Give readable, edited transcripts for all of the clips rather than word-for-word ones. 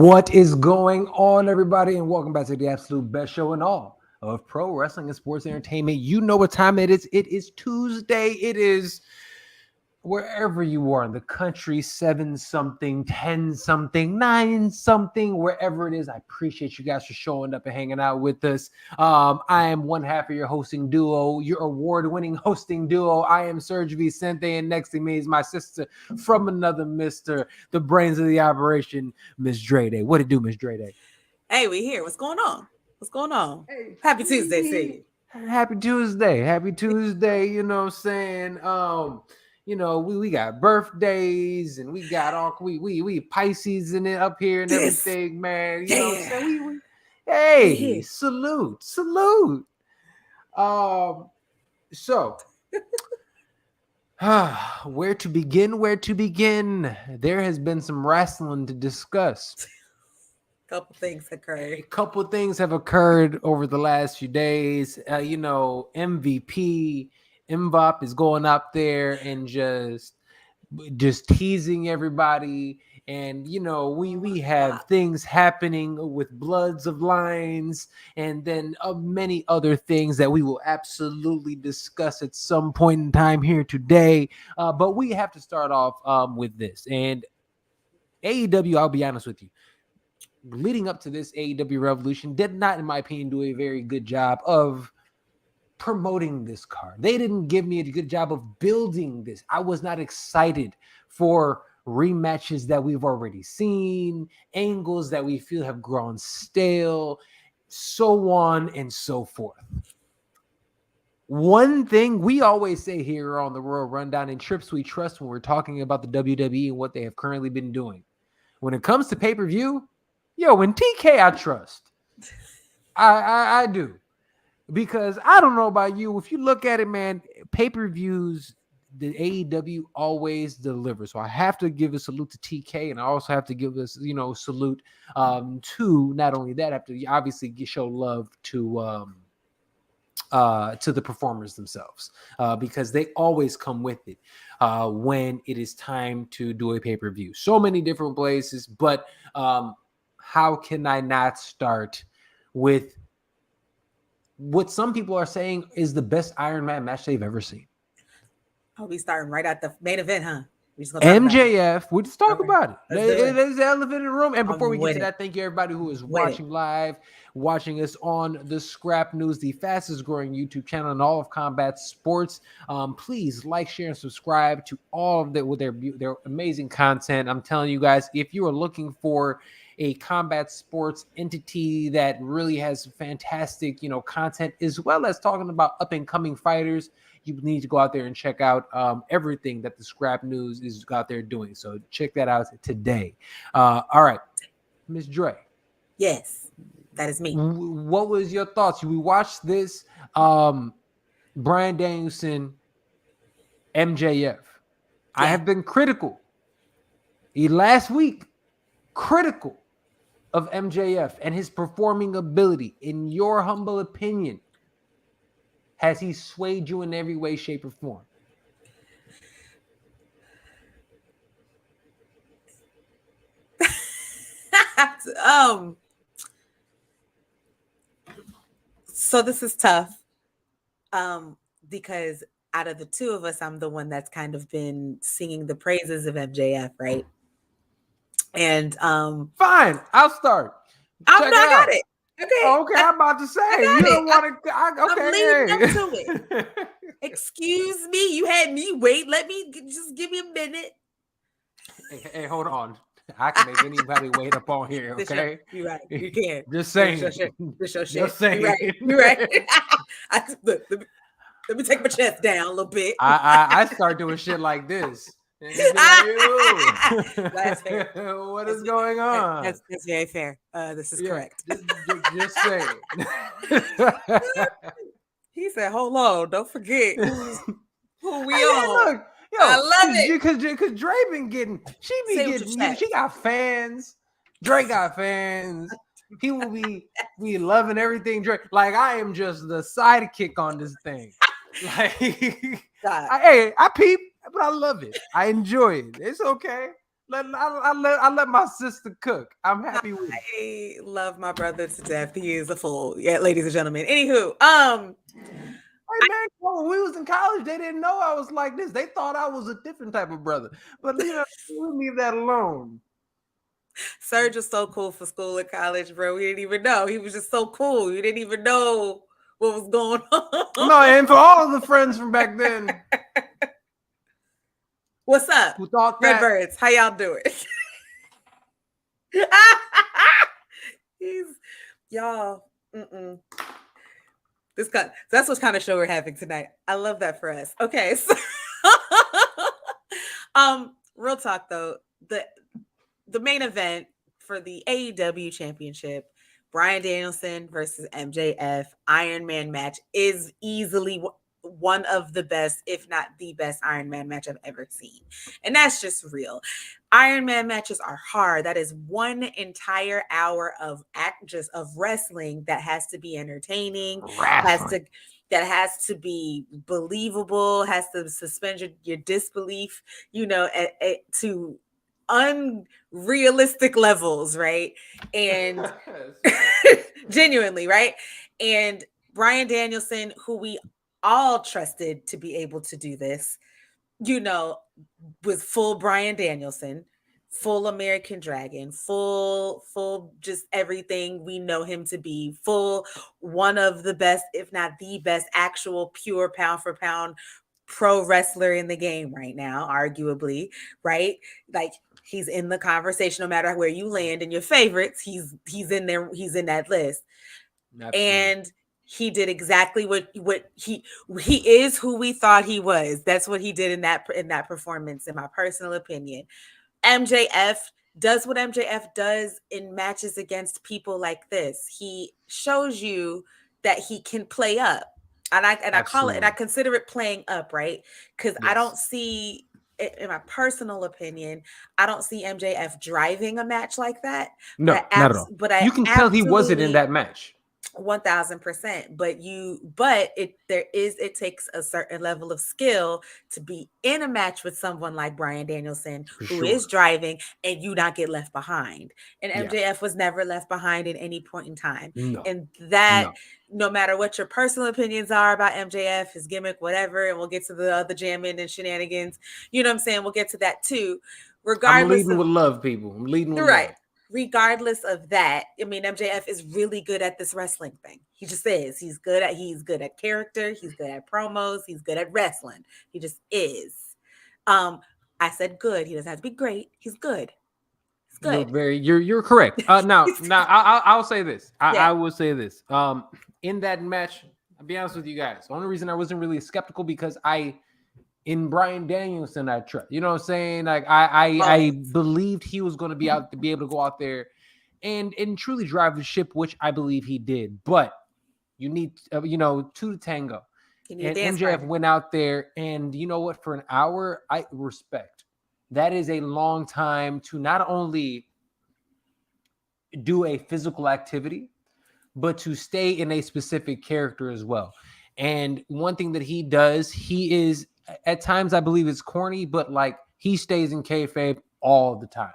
What is going on, everybody, and welcome back to the absolute best show in all of pro wrestling and sports entertainment. You know what time it is. It is Tuesday. It is wherever you are in the country, 7-something, 10-something, 9-something, wherever it is. I appreciate you guys for showing up and hanging out with us. I am one half of your hosting duo, your award-winning hosting duo. I am Serg Vicente, and next to me is my sister from another mister, the brains of the operation, Miss Drede. What it do, Miss Drede? Hey, we here. What's going on? What's going on? Hey, Happy Tuesday to you. Happy Tuesday. Happy Tuesday. You know what I'm saying? You know, we got birthdays and we got all we Pisces in it up here and everything, man. You know what I'm saying? Hey, salute. So where to begin? There has been some wrestling to discuss. A couple things have occurred over the last few days. You know, MJF is going up there and just teasing everybody. And, you know, we have things happening with Bloods of Lines and then many other things that we will absolutely discuss at some point in time here today. But we have to start off with this. And AEW, I'll be honest with you, leading up to this AEW Revolution did not, in my opinion, do a very good job of promoting this card. They didn't give me a good job of building this. I was not excited for rematches that we've already seen, angles that we feel have grown stale, so on and so forth. One thing we always say here on the Royal Rundown, and trips we trust when we're talking about the WWE and what they have currently been doing. When it comes to pay-per-view, in TK I trust. I do. Because I don't know about you. If you look at it, man, pay-per-views, the AEW always delivers. So I have to give a salute to TK, and I also have to give this, salute to not only that, I have to obviously show love to the performers themselves because they always come with it when it is time to do a pay-per-view. So many different places, but how can I not start with what some people are saying is the best Iron Man match they've ever seen? I'll be starting right at the main event, huh? MJF, we'll just talk about it. There's the elephant in the room. And before we get to that, thank you everybody who is watching live, watching us on the Scrap News, the fastest growing YouTube channel in all of combat sports. Please like, share, and subscribe to all of their amazing content. I'm telling you guys, if you are looking for a combat sports entity that really has fantastic, content, as well as talking about up and coming fighters, you need to go out there and check out everything that the Scrap News is out there doing. So check that out today. All right, Ms. Dre. Yes, that is me. What was your thoughts? We watched this Bryan Danielson MJF. Yeah. I have been critical last week of MJF and his performing ability. In your humble opinion, has he swayed you in every way, shape, or form? So this is tough because out of the two of us, I'm the one that's kind of been singing the praises of MJF, right? And fine, I'll start. I got it. Okay, I'm about to say you don't want to. Okay, I'm leading up to it. Excuse me, you had me wait. Let me just give me a minute. Hey, hold on. I can make anybody wait up on here. Okay, you're right. You can. Just saying. Just saying. You're right. Let me take my chest down a little bit. I start doing shit like this. What is going on? That's very fair. This is correct. Just saying. He said, "Hold on, don't forget who we are." Look, I love it because Dre been getting. She got fans. Dre got fans. People be loving everything Dre. Like I am just the sidekick on this thing. Like, I peep, but I love it. I enjoy it. It's okay. I let my sister cook. I'm happy with it. I love my brother to death. He is a fool. Yeah, ladies and gentlemen. Anywho, Hey man, when we was in college, they didn't know I was like this. They thought I was a different type of brother. But we'll leave that alone. Serg was so cool for school and college, bro. We didn't even know. He was just so cool. You didn't even know what was going on. No, and for all of the friends from back then, what's up? who thought that Redbirds, how y'all doing? Y'all. That's what kind of show we're having tonight. I love that for us. Okay, so real talk though, the main event for the AEW Championship, Bryan Danielson versus MJF Iron Man match, is easily one of the best, if not the best Iron Man match I've ever seen. And that's just real. Iron Man matches are hard. That is one entire hour of wrestling that has to be entertaining, that has to be believable, has to suspend your disbelief, to unrealistic levels, right? And genuinely, right? And Bryan Danielson, who we all trusted to be able to do this, with full Bryan Danielson, full American Dragon, full just everything we know him to be, full one of the best, if not the best, actual pure pound for pound pro wrestler in the game right now, arguably, right? Like, he's in the conversation no matter where you land in your favorites. He's in there. He's in that list. Absolutely. And he did exactly what he is who we thought he was. That's what he did in that performance, in my personal opinion. MJF does what MJF does in matches against people like this. He shows you that he can play up. And I call it, and I consider it playing up, right? Because yes. I don't see, in my personal opinion, I don't see MJF driving a match like that. No, not at all. But you can tell he wasn't in that match. 1000%. But it takes a certain level of skill to be in a match with someone like Bryan Danielson, who is driving, and you not get left behind. And MJF was never left behind at any point in time. No. And that, no matter what your personal opinions are about MJF, his gimmick, whatever, and we'll get to the other jamming and shenanigans. You know what I'm saying? We'll get to that too. Regardless, I'm leading with love, people. I'm leading with right. love. Regardless of that, I mean, MJF is really good at this wrestling thing. He just is. He's good at character. He's good at promos. He's good at wrestling. He just is. I said good. He doesn't have to be great. He's good. He's good. You're correct. Now I'll say this. I will say this. In that match, I'll be honest with you guys. The only reason I wasn't really skeptical because in Bryan Danielson, I trust. You know what I'm saying? Like I believed he was going to be able to go out there and truly drive the ship, which I believe he did. But you need two to tango. And MJF went out there, and you know what? For an hour, I respect. That is a long time to not only do a physical activity, but to stay in a specific character as well. And one thing that he does, he is at times, I believe it's corny, but like he stays in kayfabe all the time.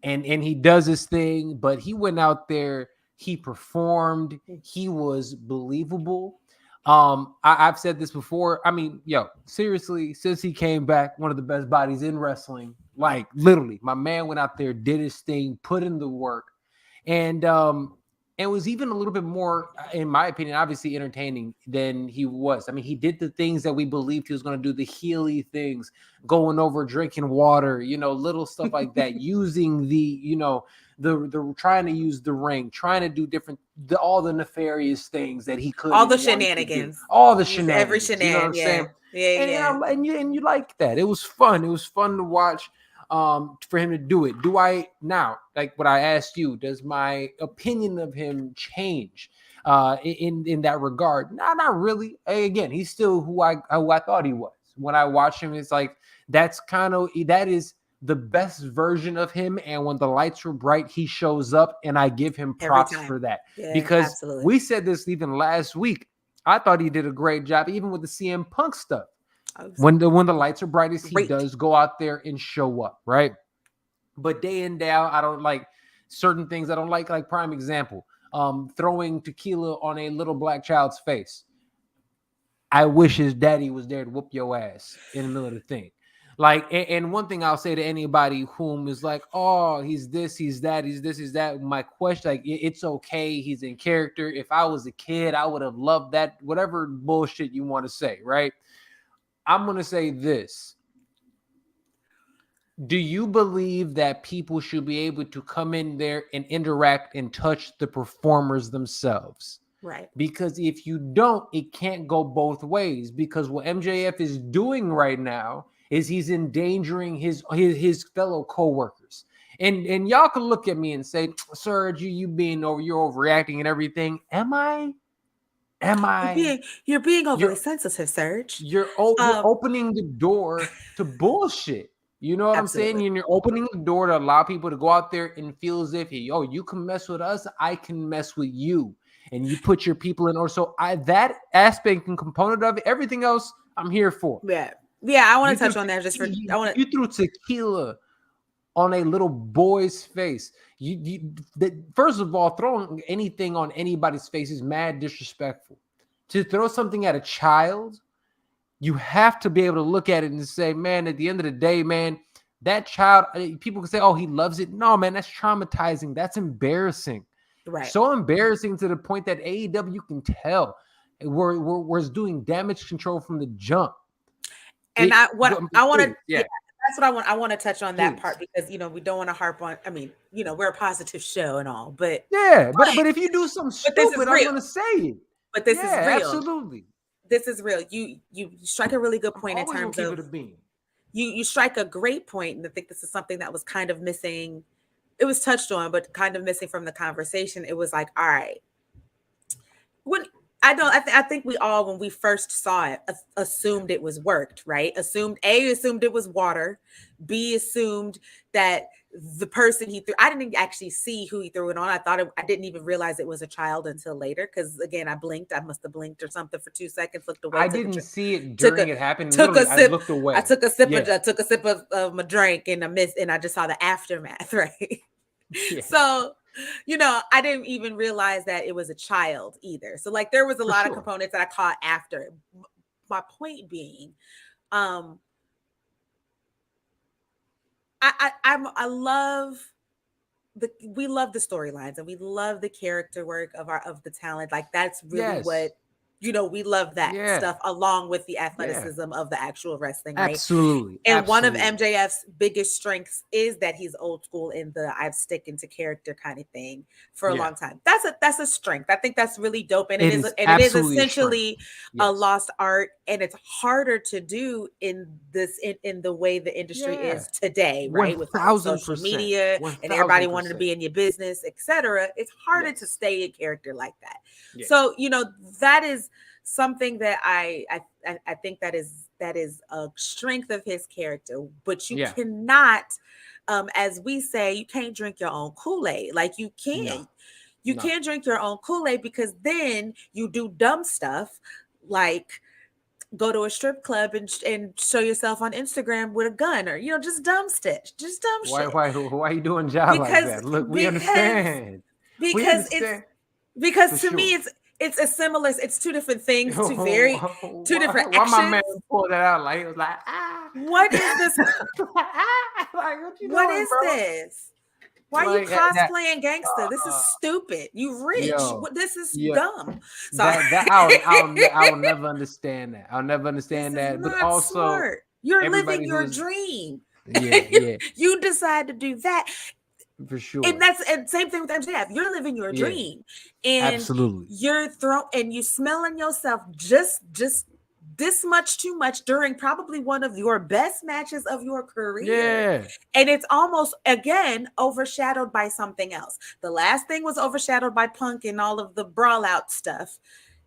And he does his thing, but he went out there, he performed, he was believable. I've said this before. I mean, seriously, since he came back, one of the best bodies in wrestling. Like literally, my man went out there, did his thing, put in the work, and was even a little bit more, in my opinion, obviously entertaining than he was. I mean, he did the things that we believed he was going to do, the Healy things, going over, drinking water, little stuff like that, using the trying to use the ring, trying to do all the nefarious things that he could. All the shenanigans. Every shenanigans. You know what I'm saying? Yeah. And you like that. It was fun. It was fun to watch. For him to do it. Do I now, like what I asked you, does my opinion of him change in that regard? No, not really. Again, he's still who I thought he was. When I watch him, it's like that is the best version of him. And when the lights were bright, he shows up, and I give him props for that. Yeah, because absolutely. We said this even last week. I thought he did a great job, even with the CM Punk stuff. When the lights are brightest, he does go out there and show up, right? But day in, day out, I don't like certain things. I don't like prime example, throwing tequila on a little black child's face. I wish his daddy was there to whoop your ass in the middle of the thing. Like, and one thing I'll say to anybody whom is like, oh, he's this, he's that, he's this, he's that. My question, like, it's okay. He's in character. If I was a kid, I would have loved that, whatever bullshit you want to say, right? I'm going to say this. Do you believe that people should be able to come in there and interact and touch the performers themselves? Right. Because if you don't, it can't go both ways. Because what MJF is doing right now is he's endangering his fellow co-workers. And y'all can look at me and say, Serg, you're overreacting and everything. Am I? You're being overly sensitive, Serg. You're opening the door to bullshit. You know what Absolutely. I'm saying? And you're opening the door to allow people to go out there and feel as if, yo, you can mess with us, I can mess with you. And you put your people in order. So that aspect and component of it, everything else, I'm here for. Yeah. I want to touch on that You threw tequila on a little boy's face. First of all, throwing anything on anybody's face is mad disrespectful. To throw something at a child, you have to be able to look at it and say, man, at the end of the day, man, that child, people can say, oh, he loves it. No, man, that's traumatizing. That's embarrassing. Right. So embarrassing to the point that AEW can tell we're doing damage control from the jump. And that's what I want to touch on that part, because we don't want to harp on. I mean, we're a positive show and all, but but if you do something stupid, I'm gonna say it. But this is real. Absolutely. This is real. You strike a really good point in terms of you strike a great point, and I think this is something that was kind of missing. It was touched on, but kind of missing from the conversation. It was like, all right, I think we all, when we first saw it, assumed it was worked, right? Assumed it was water. B assumed that the person he threw, I didn't actually see who he threw it on. I didn't even realize it was a child until later. Cause again, I blinked. I must've blinked or something for 2 seconds, looked away. I didn't see it during it happened. I looked away. I took a sip of my drink and I just saw the aftermath. Right. Yeah. So, I didn't even realize that it was a child either. So like there was a lot of components that I caught after. My point being, we love the storylines and we love the character work of the talent. Like that's really what we love that stuff, along with the athleticism of the actual wrestling, right? Absolutely. And one of MJF's biggest strengths is that he's old school in the I've sticking to character kind of thing for a long time. That's a strength. I think that's really dope. And it is essentially a lost art, and it's harder to do in the way the industry is today, right? With social media and everybody wanting to be in your business, etc. It's harder to stay in character like that. So, that is something that I think that is a strength of his character, but you cannot, as we say, you can't drink your own Kool-Aid. Like you can't drink your own Kool-Aid, because then you do dumb stuff like go to a strip club and show yourself on Instagram with a gun, or just dumb shit. Why are you doing jobs like that? Look, we understand. Because to me it's a similar. It's two different things. Two different actions. Why my man pulled that out like it was like what is this? What is this? Why are you cosplaying gangster? This is stupid. You rich. This is dumb. So I'll never understand that. I'll never understand that. But also, smart. You're living your dream. You decide to do that. For sure. And same thing with MJF. You're living your dream. And absolutely. You're you smelling yourself just this much too much during probably one of your best matches of your career. Yeah. And it's almost again overshadowed by something else. The last thing was overshadowed by Punk and all of the brawl out stuff.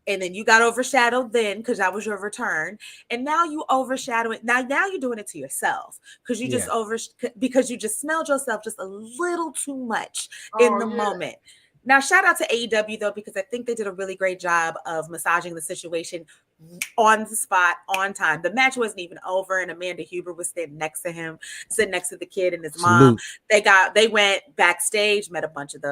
And then you got overshadowed then because that was your return. And now you overshadow it. Now you're doing it to yourself because you because you just smelled yourself just a little too much in the moment. Now, shout out to AEW though, because I think they did a really great job of massaging the situation on the spot, on time. The match wasn't even over, and Amanda Huber was standing next to him, sitting next to the kid and his mom. They went backstage, met a bunch of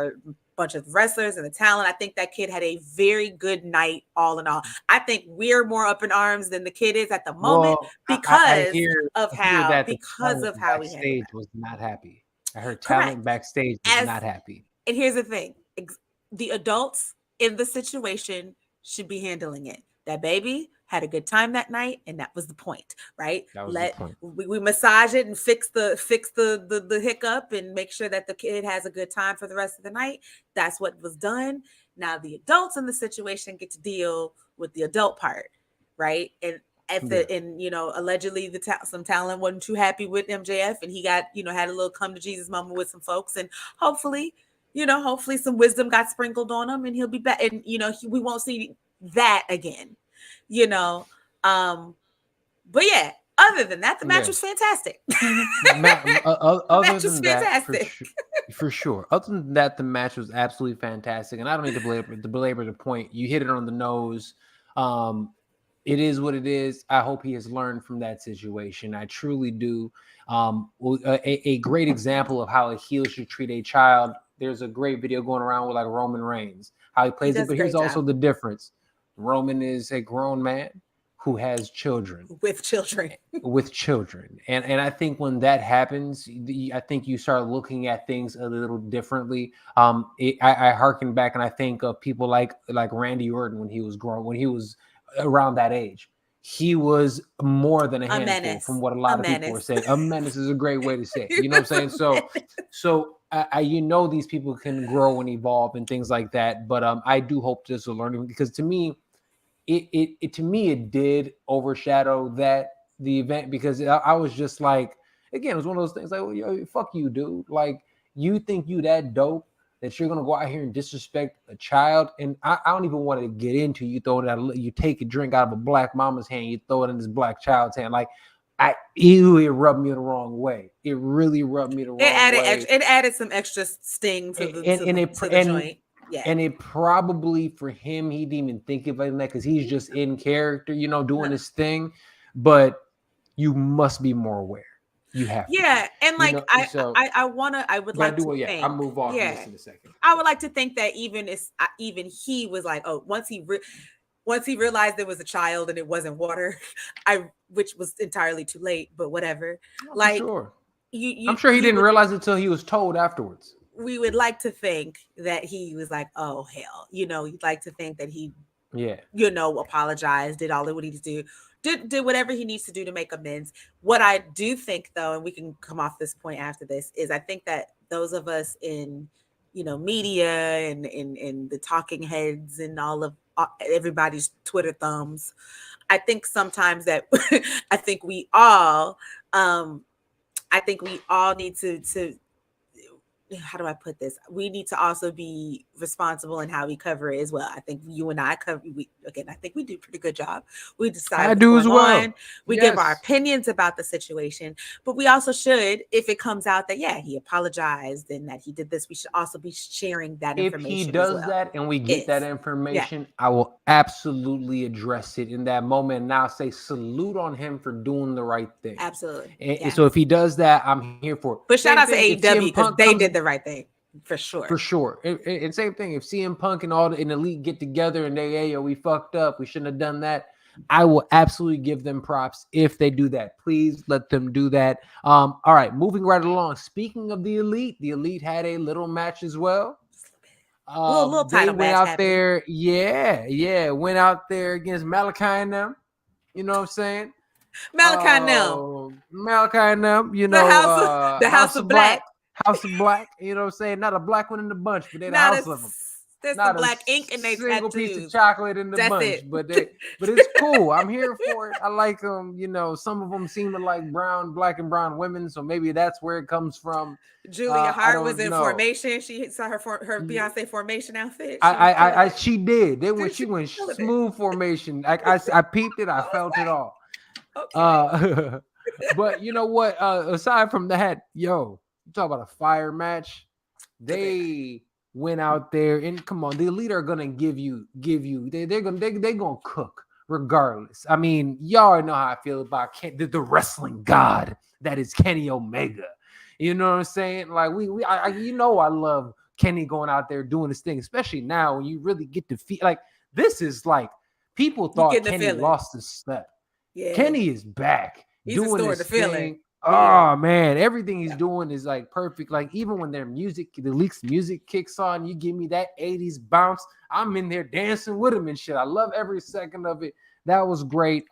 wrestlers and the talent. I think that kid had a very good night, all in all. I think we're more up in arms than the kid is at the moment because of how he handled it. Was not happy. I heard talent backstage was not happy. And here's the thing: the adults in the situation should be handling it. That baby had a good time that night, and that was the point, right? The point. We massage it and fix the hiccup and make sure that the kid has a good time for the rest of the night. That's what was done. Now the adults in the situation get to deal with the adult part, right? And allegedly some talent wasn't too happy with MJF, and he got had a little come to Jesus moment with some folks, and hopefully some wisdom got sprinkled on him, and he'll be back, and we won't see that again. But yeah, other than that, the match was fantastic. Other than that, for sure. Other than that, the match was absolutely fantastic, and I don't need to belabor the point. You hit it on the nose. It is what it is. I hope he has learned from that situation. I truly do. A great example of how a heel should treat a child. There's a great video going around with Roman Reigns, how he plays it. But here's also the difference. Roman is a grown man who has children. With children. And I think when that happens, I think you start looking at things a little differently. I hearken back and I think of people like Randy Orton when he was around that age. He was more than a handful menace. From what a lot of people are saying. A menace is a great way to say it. You know what I'm saying? So these people can grow and evolve and things like that. But I do hope this will learn, because to me, it did overshadow the event, because I was just like, again, it was one of those things like, well, yo, fuck you, dude. Like, you think you that dope that you're gonna go out here and disrespect a child? And I don't even want to get into you take a drink out of a black mama's hand, you throw it in this black child's hand. Like, it rubbed me the wrong way. It really rubbed me the wrong way. It added some extra sting to the joint. Yeah. And it probably for him, he didn't even think of it like that because he's just in character, doing his thing. But you must be more aware. You have to. Yeah, and I would like to think. I'll move on from this in a second. I would like to think that even he was like, oh, once he realized there was a child and it wasn't water, which was entirely too late, but whatever. I'm sure he didn't realize it until he was told afterwards. We would like to think that he was like, oh hell, you'd like to think that he, apologized, did all of what he needs to do, did whatever he needs to do to make amends. What I do think, though, and we can come off this point after this, is I think that those of us in, media and in the talking heads and all of everybody's Twitter thumbs, I think sometimes that I think we all need to how do I put this? We need to also be responsible in how we cover it as well. I think you and I I think we do a pretty good job. We decide what's going on. We give our opinions about the situation, but we also should, if it comes out that, he apologized and that he did this, we should also be sharing that information. If he does that and we get that information, I will absolutely address it in that moment. And I'll say salute on him for doing the right thing. Absolutely. And so if he does that, I'm here for it. But shout out to AEW because they did the right thing. For sure. And same thing. If CM Punk and all an elite get together and we fucked up, we shouldn't have done that, I will absolutely give them props if they do that. Please let them do that. All right, moving right along. Speaking of the elite had a little match as well. Little title they went out there. Yeah. Went out there against Malachi and them. You know what I'm saying? Malachi and them. The House of Black. House of Black, you know what I'm saying? Not a black one in the bunch, but they're the house of them. There's some black ink in their single piece of chocolate in the bunch, but it's cool. I'm here for it. I like them. Some of them seem to like black and brown women, so maybe that's where it comes from. Julia Hart was in formation. She saw her Beyonce formation outfit. She did. She went smooth formation. I peeped it. I felt it all. Okay. But you know what? Aside from that, talk about a fire match. They went out there and come on, the elite are gonna give you. They're gonna cook, regardless. I mean, y'all know how I feel about the wrestling god that is Kenny Omega. You know what I'm saying? Like I love Kenny going out there doing his thing, especially now when you really get to feel like this is like people thought Kenny lost his step. Yeah. Kenny is back doing his thing. Yeah. Oh man, everything he's doing is like perfect. Like even when the Leaks music kicks on, you give me that 80s bounce. I'm in there dancing with him and shit. I love every second of it. That was great.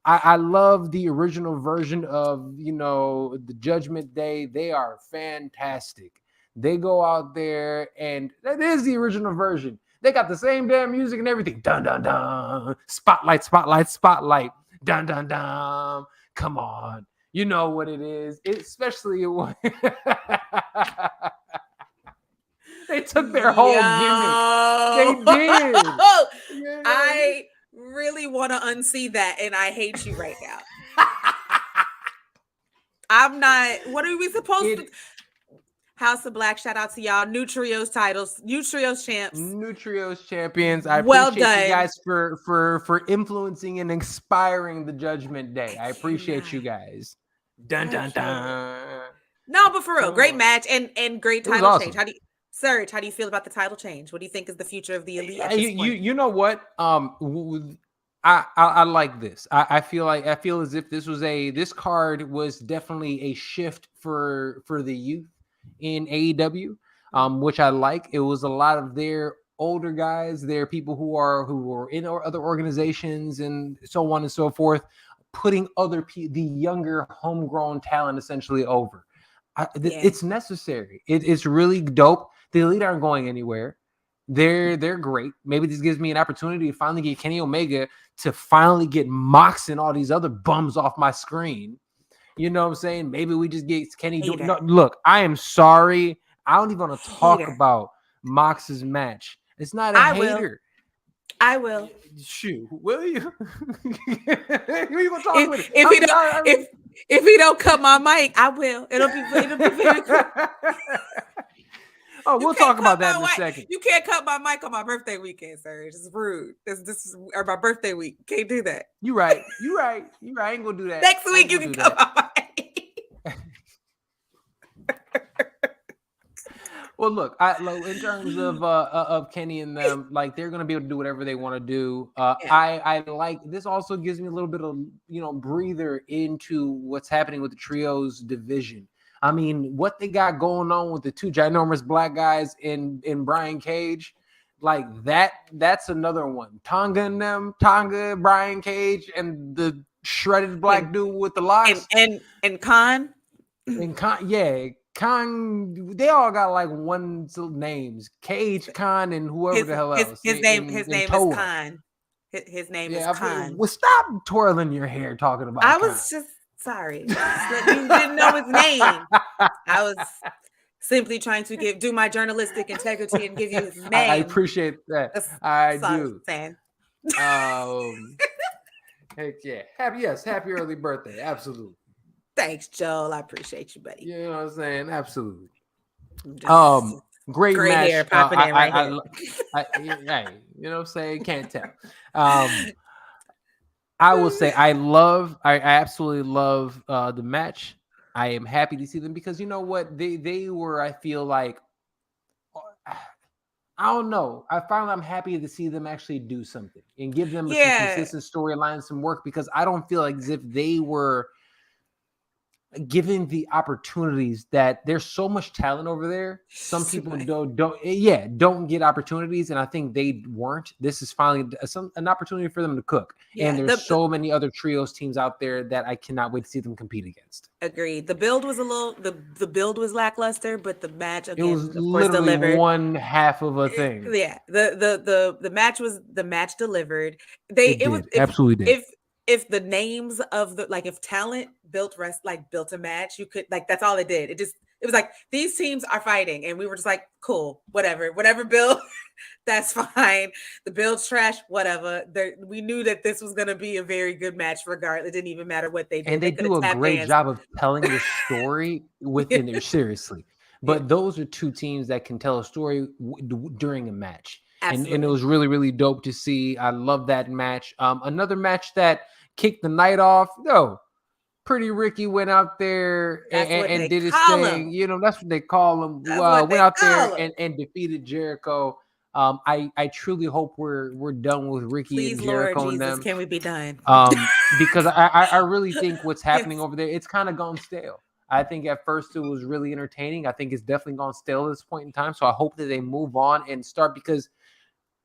I love the original version of the Judgment Day. They are fantastic. They go out there and that is the original version. They got the same damn music and everything. Dun dun dun. Spotlight, spotlight, spotlight. Dun dun dun. Come on. You know what it is. Especially when they took their whole gimmick. They did. Yeah. I really want to unsee that, and I hate you right now. I'm not. What are we supposed to? House of Black, shout out to y'all. New Trios titles, New Trios champs. New Trios champions. I appreciate you guys for influencing and inspiring the Judgment Day. I appreciate you guys. Dun dun dun. No, but for real, great match and great title awesome. change. Serge, how do you feel about the title change? What do you think is the future of the Elite? You know what? I like this. I feel as if this card was definitely a shift for the youth in AEW, which I like. It was a lot of their older guys, their people who were in other organizations and so on and so forth, putting the younger homegrown talent essentially over. It's necessary. It's really dope. The Elite aren't going anywhere. They're great. Maybe this gives me an opportunity to finally get Kenny Omega to finally get Mox and all these other bums off my screen. You know what I'm saying? Maybe we just get Kenny. Look, I am sorry. I don't even want to talk about Mox's match. It's not a hater. I will. Shoot, will you? Who you gonna talk with? If he don't cut my mic, I will. It'll be very quick. Oh, we'll talk about that in a second. You can't cut my mic on my birthday weekend, sir. This is rude. This is my birthday week. Can't do that. You right. I ain't gonna do that. Next week you can cut my mic. Well, look, in terms of Kenny and them, like they're gonna be able to do whatever they want to do. I like this. Also gives me a little bit of breather into what's happening with the trios division. I mean, what they got going on with the two ginormous black guys in Brian Cage, like that's another one. Tonga, Brian Cage, and the shredded black dude with the locks. And Khan. And Khan, yeah. Khan, they all got like one names. Cage, Khan, and whoever the hell else. His name is Khan. His name is Khan. Well, stop twirling your hair talking about I was just sorry. You didn't know his name. I was simply trying to do my journalistic integrity and give you his name. I appreciate that. I do. Heck yeah. Happy early birthday. Absolutely. Thanks, Joel. I appreciate you, buddy. You know what I'm saying? Absolutely. Great match. Hair popping in right here. You know what I'm saying? Can't tell. I will say I absolutely love the match. I am happy to see them because you know what? They were, I feel like, I don't know. I'm happy to see them actually do something and give them some consistent storyline, some work, because I don't feel like as if they were given the opportunities. That there's so much talent over there. Some people don't get opportunities, and I think they weren't. This is finally an opportunity for them to cook. And there's so many other trios teams out there that I cannot wait to see them compete against. Agreed. The build was the build was lackluster, but the match again, it was literally delivered. One half of a thing. Yeah, the match delivered. It absolutely did. If the names of if talent built a match, you could that's all it did. It was like these teams are fighting, and we were just like, cool, whatever build, that's fine. The build's trash, whatever. We knew that this was going to be a very good match, regardless. It didn't even matter what they did. And they do a great job of telling the story within there, seriously. But those are two teams that can tell a story during a match. And it was really, really dope to see. I love that match. Another match that kicked the night off. No, Pretty Ricky went out there and did his thing. You know, that's what they call him. Went out there and defeated Jericho. I truly hope we're done with Ricky and Jericho. Lord Jesus, and them. Can we be done? Because I really think what's happening over there, it's kind of gone stale. I think at first it was really entertaining. I think it's definitely gone stale at this point in time. So I hope that they move on and start, because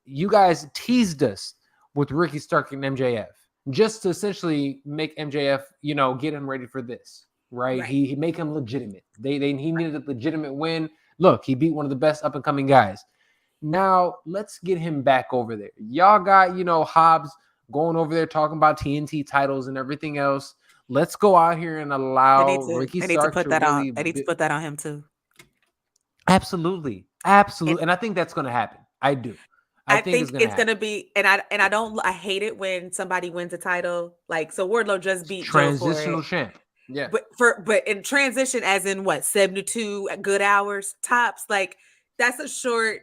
you guys teased us with Ricky Stark and MJF just to essentially make MJF, get him ready for this, right? He make him legitimate. He needed a legitimate win. Look, he beat one of the best up and coming guys. Now let's get him back over there. Y'all got, Hobbs going over there talking about TNT titles and everything else. Let's go out here and allow Ricky Stark to put that on. I need to put that on him too. Absolutely. And I think that's going to happen. I do. I think it's gonna be, and I hate it when somebody wins a title. Like, so Wardlow just beat transitional champ. Yeah. But in transition, as in what, 72 good hours tops, like that's a short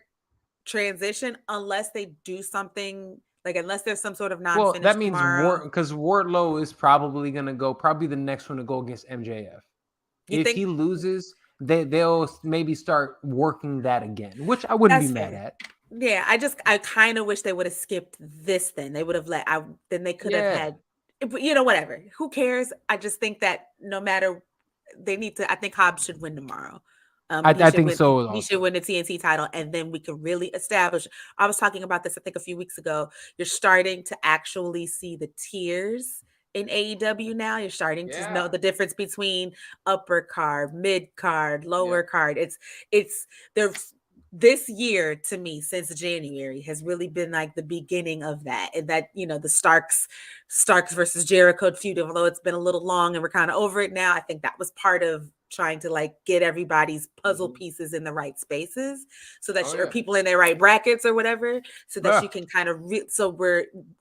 transition unless they do something, like unless there's some sort of non-finish. Well, that means because Wardlow is probably gonna go, probably the next one to go against MJF. If he loses, they'll maybe start working that again, which I wouldn't be mad at. Yeah, I kind of wish they would have skipped this. Then they would have then they could have had, whatever. Who cares? I just think that no matter, they need to. I think Hobbs should win tomorrow. I think so. He should win the TNT title, and then we can really establish. I was talking about this, I think, a few weeks ago. You're starting to actually see the tiers in AEW now. You're starting to know the difference between upper card, mid card, lower card. There's this year, to me, since January, has really been like the beginning of that. And that, the Starks versus Jericho feud, although it's been a little long and we're kind of over it now, I think that was part of trying to like get everybody's puzzle pieces in the right spaces, so that or people in their right brackets or whatever, so that you can kind of so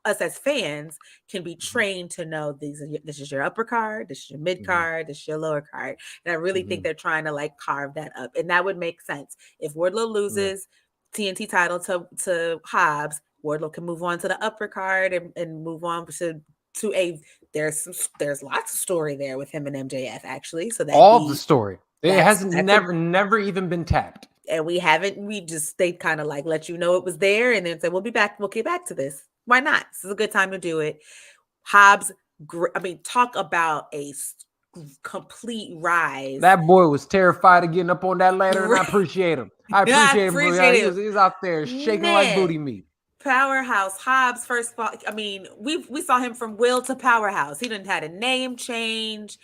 us as fans can be trained to know this is your upper card, this is your mid card, this is your lower card. And I really think they're trying to like carve that up, and that would make sense. If Wardlow loses TNT title to Hobbs, Wardlow can move on to the upper card and move on to a there's lots of story there with him and MJF, actually. So that all the story, it hasn't never even been tapped, and they kind of like let you know it was there, and then say we'll get back to this. Why not? This is a good time to do it. Hobbs, talk about a complete rise. That boy was terrified of getting up on that ladder, and I appreciate him. He was out there shaking like booty meat. Powerhouse Hobbs, first of all, we saw him from Will to Powerhouse. He didn't had a name change.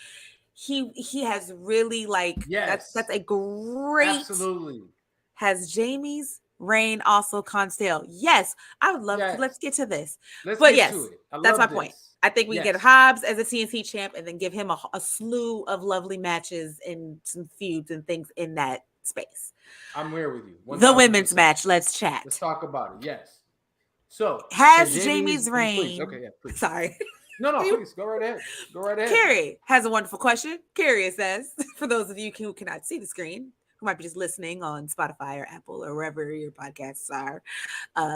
He has really that's a great. Absolutely. Has Jamie's reign also gone stale? Yes, I would love to. Let's get to this. That's my point. I think we get Hobbs as a TNT champ, and then give him a slew of lovely matches and some feuds and things in that space. I'm here with you. The women's match. Let's chat. Let's talk about it. Yes. So has Jamie's reign. Please. Sorry. No, please go right ahead. Carrie has a wonderful question. Carrie says, for those of you who cannot see the screen, who might be just listening on Spotify or Apple or wherever your podcasts are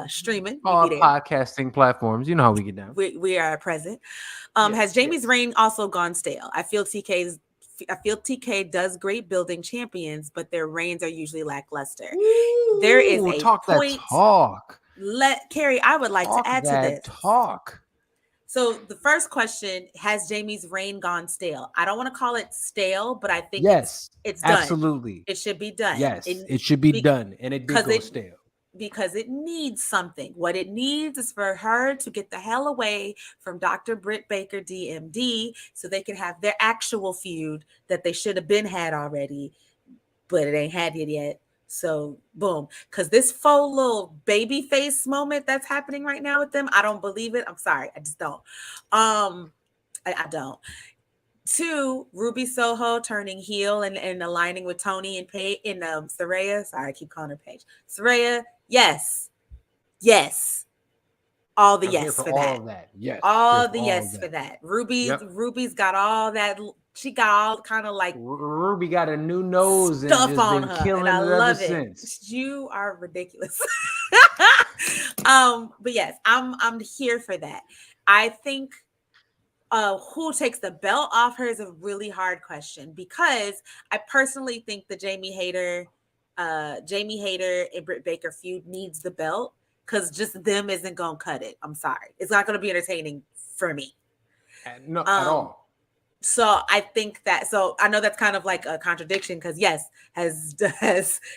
streaming. All podcasting platforms. You know how we get down. We are present. Has Jamie's reign also gone stale? I feel TK does great building champions, but their reigns are usually lackluster. Ooh, there is a point. Talk. Carrie, I would like to add to this. Talk. So the first question, has Jamie's reign gone stale? I don't want to call it stale, but I think it's done. Absolutely. It should be done. Yes, it should be done. And it did go stale. Because it needs something. What it needs is for her to get the hell away from Dr. Britt Baker, DMD, so they can have their actual feud that they should have been had already, but it ain't had it yet. So boom, because this faux little baby face moment that's happening right now with them, I don't believe it. I'm sorry, I just don't. I don't. 2, Ruby Soho turning heel and aligning with Tony and Paige in Saraya. Sorry, I keep calling her Paige. Saraya, yes. All the yes for that. Yes. All the yes for that. Ruby's got all that. She got all kind of like Ruby got a new nose stuff and on been her, killing and I love it ever since. You are ridiculous. But yes, I'm here for that. I think who takes the belt off her is a really hard question, because I personally think the Jamie Hayter and Britt Baker feud needs the belt, because just them isn't gonna cut it. I'm sorry, it's not gonna be entertaining for me. No, at all. So I think that, so I know that's kind of like a contradiction, because yes, has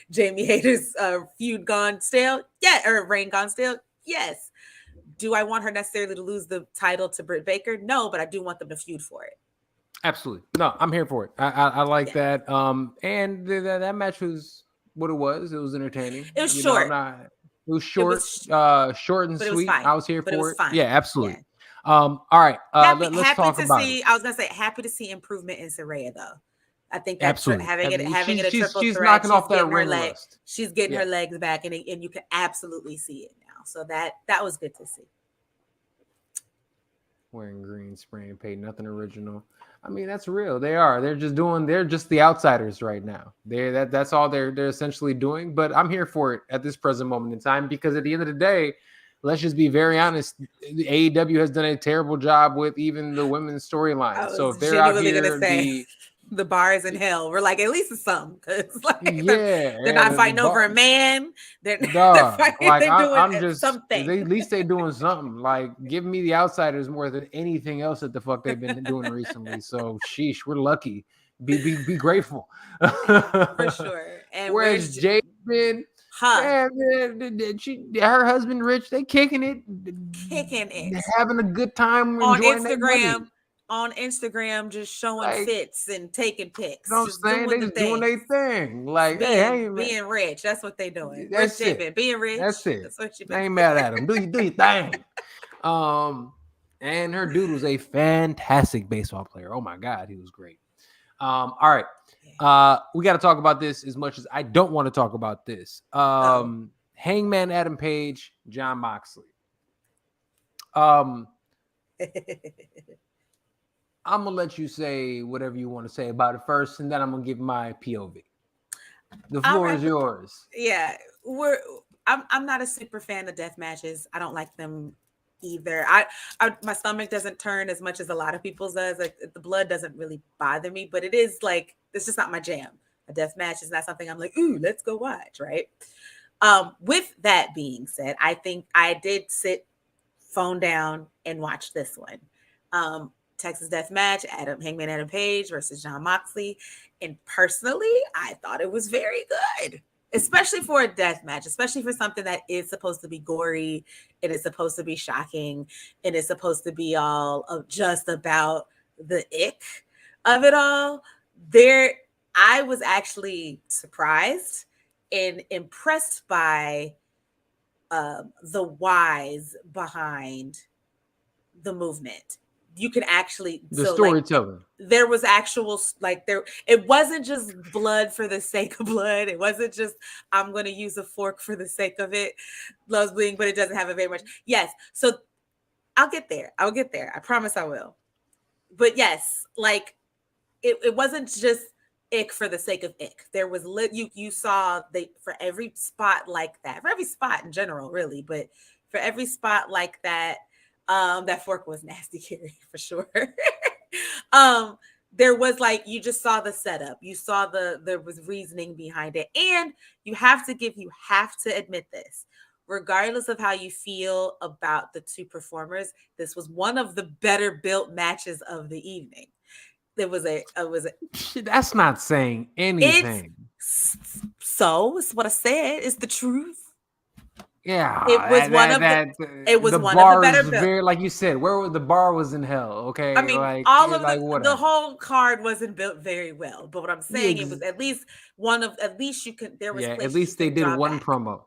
Jamie Hayter's feud gone stale? Yeah, or reign gone stale? Yes. Do I want her necessarily to lose the title to Britt Baker? No, but I do want them to feud for it. Absolutely. No, I'm here for it. I like Yeah. that. And that match was what it was. It was entertaining. It was You know, short. it was It short, was, short and but it was sweet. fine. I was here But it for was it. fine. Yeah, Yeah. absolutely. All right. Let's Happy talk to about see. it. I was gonna say happy to see improvement in Saraya though. I think that Absolutely. having it a triple She's threat, knocking off that ring rust. she's getting Yeah. her legs back, and you can absolutely see it now. So that was good to see. Wearing green, spraying paint, nothing original. I mean, that's real. They're just the outsiders right now. That's all they're essentially doing. But I'm here for it at this present moment in time, because at the end of the day, let's just be very honest. The AEW has done a terrible job with even the women's storyline. So if they're out here, the bar is in hell. We're like, at least it's something, because like they're not the fighting over a man. They're like they're doing I'm just something. at least they doing something. Like, give me the outsiders more than anything else that the fuck they've been doing recently. So sheesh, we're lucky. Be grateful. For sure. And whereas Jaden, her husband Rich, they kicking it, having a good time, on enjoying their money. On Instagram, just showing fits and taking pics. You know what I'm saying? They just doing their thing. Like, being rich. That's what they doing. That's rich it. Being rich. That's it. That's what you I ain't mad at them. Do your thing. And her dude was a fantastic baseball player. Oh my God, he was great. All right. We got to talk about this as much as I don't want to talk about this. Hangman Adam Page, Jon Moxley. I'm gonna let you say whatever you want to say about it first, and then I'm gonna give my POV. The floor is yours. Yeah, I'm not a super fan of death matches. I don't like them either. My stomach doesn't turn as much as a lot of people's does. Like, the blood doesn't really bother me, but it is like, it's just not my jam. A death match is not something I'm like, ooh, let's go watch, right? With that being said, I think I did sit phone down and watch this one. Texas Death Match, Hangman Adam Page versus Jon Moxley. And personally, I thought it was very good, especially for a death match, especially for something that is supposed to be gory. It is supposed to be shocking. It is supposed to be all of just about the ick of it all. I was actually surprised and impressed by the whys behind the movement. You can actually the storytelling. There was actual it wasn't just blood for the sake of blood. It wasn't just I'm gonna use a fork for the sake of it. Loves bleeding, but it doesn't have it very much. Yes, so I'll get there. I promise I will. But yes, like it wasn't just ick for the sake of ick. There was you saw for every spot like that, for every spot in general, really, but for every spot like that. That fork was nasty, Carrie, for sure. There was you just saw the setup. You saw there was reasoning behind it. And you have to admit this. Regardless of how you feel about the two performers, this was one of the better built matches of the evening. That's not saying anything. It's what I said. It's the truth. Yeah, it was one of the better built. Like you said, the bar was in hell. Okay, I mean, the whole card wasn't built very well. But what I'm saying, it was at least you could. There was at least they did one promo.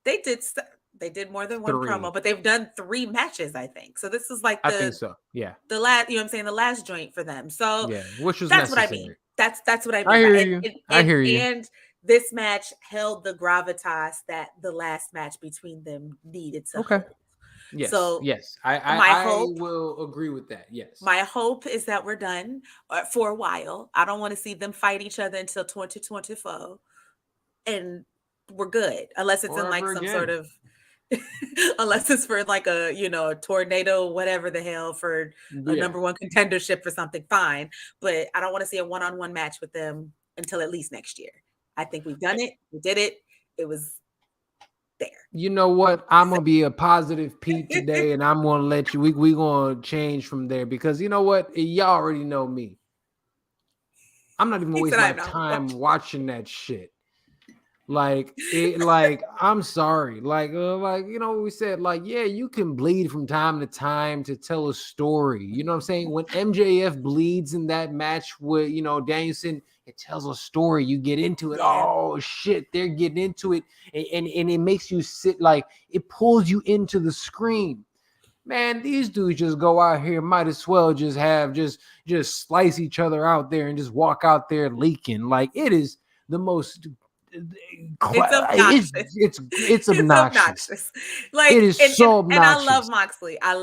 They did more than one promo, but they've done 3 matches, I think. So this is I think so. Yeah, the last, you know what I'm saying, the last joint for them. So yeah, which was that's necessary. What I mean. That's what I mean. I hear you. I hear you. And this match held the gravitas that the last match between them needed to hold. Yes. So yes, I will agree with that. Yes. My hope is that we're done for a while. I don't want to see them fight each other until 2024, and we're good, unless it's in some sort of Unless it's for like a, a tornado, whatever the hell, for a Yeah. number one contendership for something, fine. But I don't want to see a one-on-one match with them until at least next year. I think we've done it. We did it. It was there. You know what? I'm gonna be a positive Pete today, and I'm gonna let you. We gonna change from there because you know what? Y'all already know me. I'm not even gonna waste my time watching that shit. Like I'm sorry. We said, yeah, you can bleed from time to time to tell a story. You know what I'm saying? When MJF bleeds in that match with Danielson, it tells a story. You get into it. Yeah. Oh shit, they're getting into it, and it makes you sit, it pulls you into the screen. Man, these dudes just go out here, might as well just have just slice each other out there and just walk out there leaking. Like, it is the most it's obnoxious. It's obnoxious. Like, it is so obnoxious. And I love Moxley. I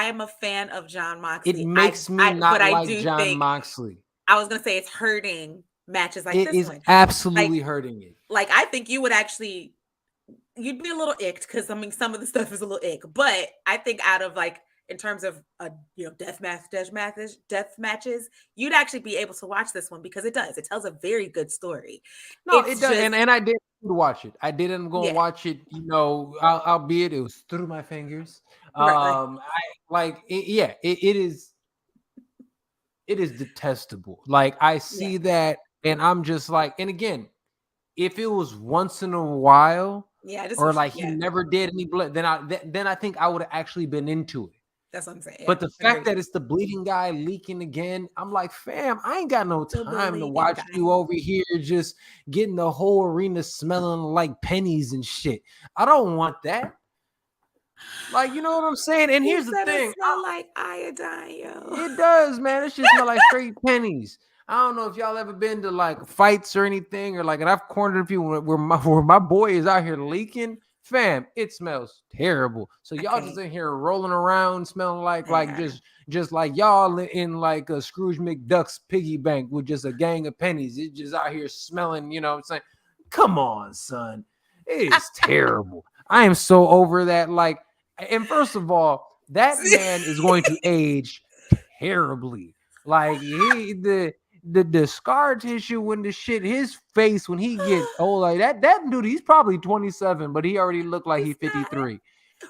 am a fan of John Moxley. It makes me not like John Moxley. I was gonna say it's hurting matches like this one. It is absolutely hurting it. Like, I think you'd be a little icked because some of the stuff is a little ick, but I think out of in terms of death matches, you'd actually be able to watch this one because it tells a very good story. No, it does, and I did watch it. I didn't go watch it, albeit it was through my fingers. It is detestable. Like, I see that, and I'm just like, and again, if it was once in a while, he never did any blood, then I think I would have actually been into it. That's what I'm saying. But the fact that it's the bleeding guy leaking again, I'm like, fam, I ain't got no time to watch you over here just getting the whole arena smelling like pennies and shit. I don't want that. Like, you know what I'm saying? And here's the thing. It smell like iodine, yo. It does, man. It just smell like straight pennies. I don't know if y'all ever been to fights or anything, or and I've cornered people where my boy is out here leaking. Fam, it smells terrible. So y'all just in here rolling around, smelling like just like y'all in a Scrooge McDuck's piggy bank with just a gang of pennies. It's just out here smelling. You know what I'm saying? Come on, son. It is terrible. I am so over that. And first of all, that man is going to age terribly. The scar tissue when his face when he gets old, that dude, he's probably 27, but he already looked like he's 53.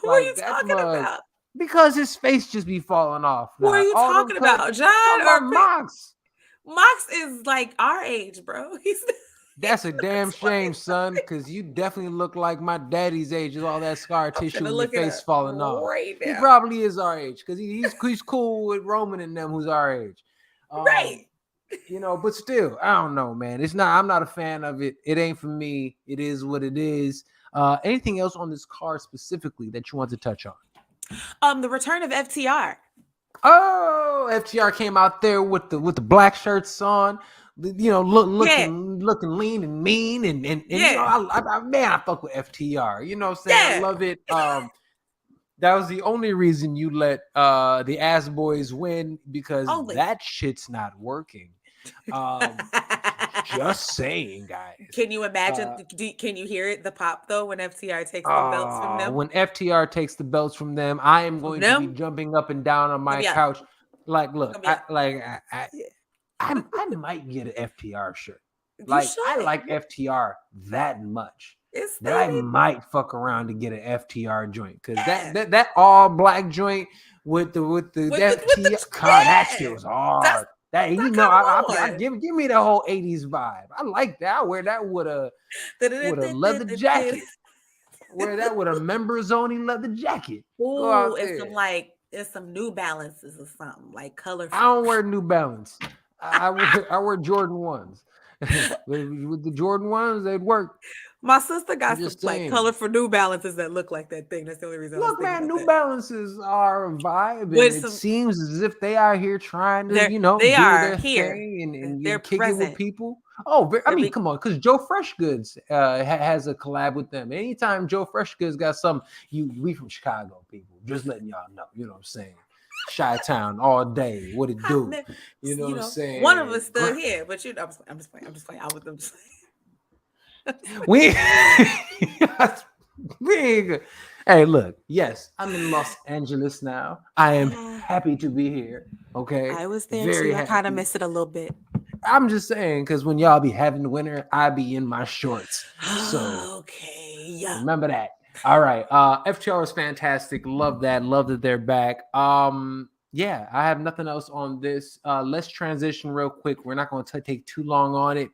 Who are you talking about? Because his face just be falling off. Who are you talking about, John or Mox? Mox is our age, bro. That's a damn shame, son, because you definitely look like my daddy's age with all that scar tissue and your face falling off. He probably is our age because he's cool with Roman and them who's our age. Right. But still, I don't know, man. I'm not a fan of it. It ain't for me. It is what it is. Anything else on this card specifically that you want to touch on? The return of FTR. Oh, FTR came out there with the black shirts on, looking lean and mean, and I fuck with FTR. You know what I'm saying? I love it. That was the only reason you let the Ass Boys win, because that shit's not working. Just saying, guys. Can you imagine? Can you hear it? The pop though when FTR takes the belts from them. When FTR takes the belts from them, I am going to be jumping up and down on my couch. Look, I might get an FTR shirt. I like FTR that much. That I might fuck around to get an FTR joint, because that all black joint with the FTR card, that shit was hard. Give me the whole 80s vibe. I like that. I wear that with a leather jacket. Wear that with a members only leather jacket. Ooh, it's some New Balances or something colorful. I don't wear New Balance. I wear Jordan 1s. With the Jordan 1s, they'd work. My sister got some colorful New Balances that look like that thing. That's the only reason. Look, man, New Balances are a vibe, and it seems as if they are here trying to, do their thing and they're kicking present with people. Come on, because Joe Fresh Goods has a collab with them. Anytime Joe Fresh Goods got something, we from Chicago, people. Just letting y'all know. You know what I'm saying? Chi-Town all day. What it do? You know what I'm saying? One of us still here, but I'm just playing. I was just we Hey, look, yes, I'm in Los Angeles now. I am Ah, happy to be here. Okay, I was there very too. I kind of happy. miss it a little bit. I'm just saying, because when y'all be having winter, I be in my shorts. So Okay. Yeah. remember that. All right. FTR is fantastic. Love that. Love that they're back. Yeah, I have nothing else on this. Let's transition real quick. We're not going to take too long on it.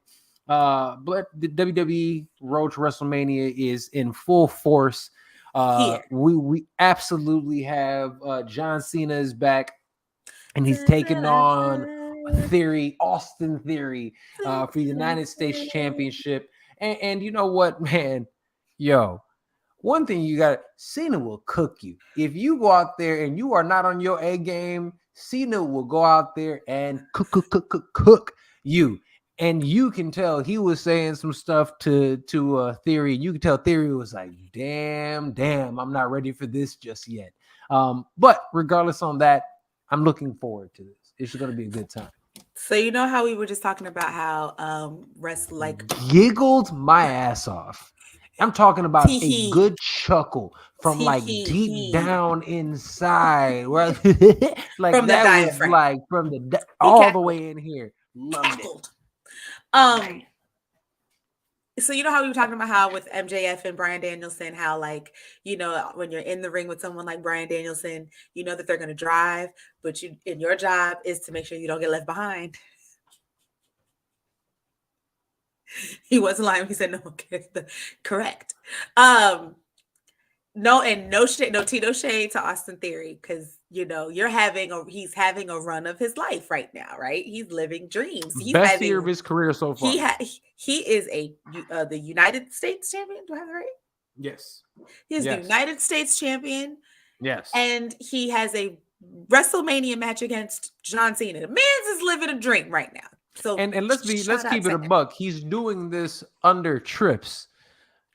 But the WWE Road to WrestleMania is in full force. Here. We absolutely have John Cena is back, and he's taking on Austin Theory, for the United States Championship. And you know what, man? Yo, one thing you got, Cena will cook you. If you go out there and you are not on your A game, Cena will go out there and cook you. And you can tell he was saying some stuff to Theory. You can tell Theory was like, damn, I'm not ready for this just yet. But regardless on that, I'm looking forward to this. It's going to be a good time. So you know how we were just talking about how Giggled my ass off. I'm talking about a Tee-hee. good chuckle from like deep down inside, right? Like From the that was diaphragm. like from all the way in here. Loved Cackled. it. So you know how we were talking about how with MJF and Bryan Danielson, how like, you know, when you're in the ring with someone like Bryan Danielson, you know that they're going to drive, but your job is to make sure you don't get left behind. He wasn't lying. He said no. Correct. No shade to Austin Theory, because you know he's having a run of his life right now, right? He's living dreams. Best year of his career so far. He is the United States champion. Do I have it right? Yes. He is the United States champion. Yes. And he has a WrestleMania match against John Cena. The man's is living a dream right now. So and let's keep it a buck. He's doing this under Trips.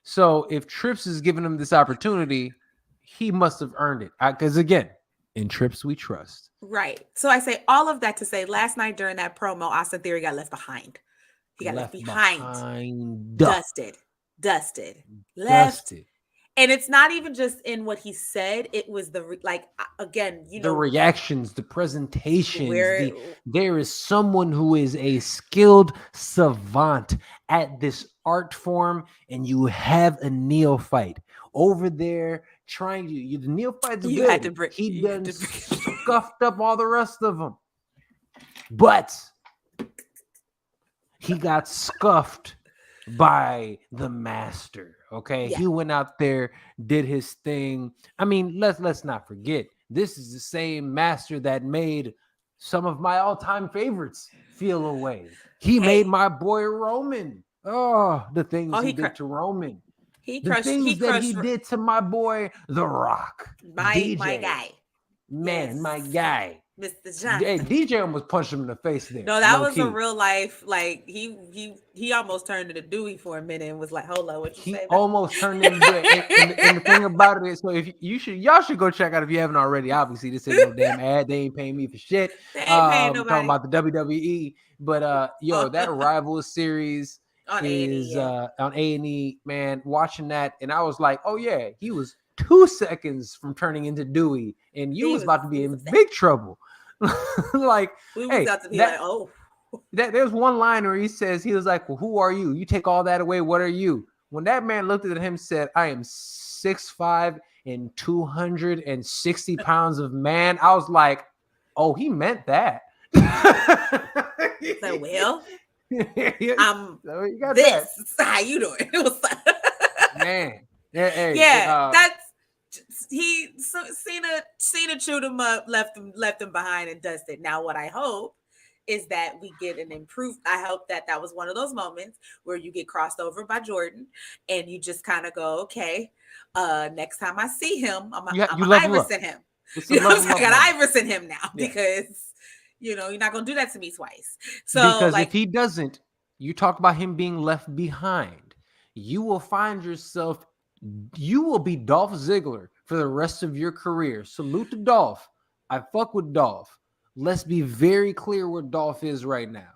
So if Trips is giving him this opportunity, he must have earned it. Because again, in Trips we trust. Right. So I say all of that to say, last night during that promo, Austin Theory got left behind. He got left behind. Dusted. And it's not even just in what he said. It was the reactions, the presentations. There is someone who is a skilled savant at this art form, and you have a neophyte over there trying to. The neophyte's good. He done scuffed up all the rest of them, but he got scuffed by the master. Okay, he went out there, did his thing. I mean, let's not forget, this is the same master that made some of my all-time favorites feel away. He made my boy Roman. Oh, the things he did to Roman. He did to my boy The Rock. My guy. Man, my guy. Mr. Johnson. Hey, DJ almost punched him in the face there. No, that was a real life. Like he almost turned into Dewey for a minute and was like, "Hold on, what you say?" He almost turned into it. And the thing about it is, so if y'all should go check out if you haven't already. Obviously, this ain't no damn ad. They ain't paying me for shit. They ain't paying nobody. Talking about the WWE, but that Rival series is on A&E. Man, watching that, and I was like, oh yeah, he was 2 seconds from turning into Dewey, and you was about to be in big trouble. Like, we was about to be like, oh. There's one line where he was like, well, who are you? You take all that away. What are you? When that man looked at him and said, I am 6'5" and 260 pounds of man, I was like, oh, he meant that. Like, well, this. How you doing? It was man. That's Cena chewed him up, left him behind and dusted. Now, what I hope is that we get an improved. I hope that was one of those moments where you get crossed over by Jordan and you just kind of go, okay, next time I see him, I'm Iverson him. I got Iverson him now because you're not gonna do that to me twice. So because if he doesn't, you talk about him being left behind, you will find yourself. You will be Dolph Ziggler for the rest of your career. Salute to Dolph. I fuck with Dolph. Let's be very clear where Dolph is right now.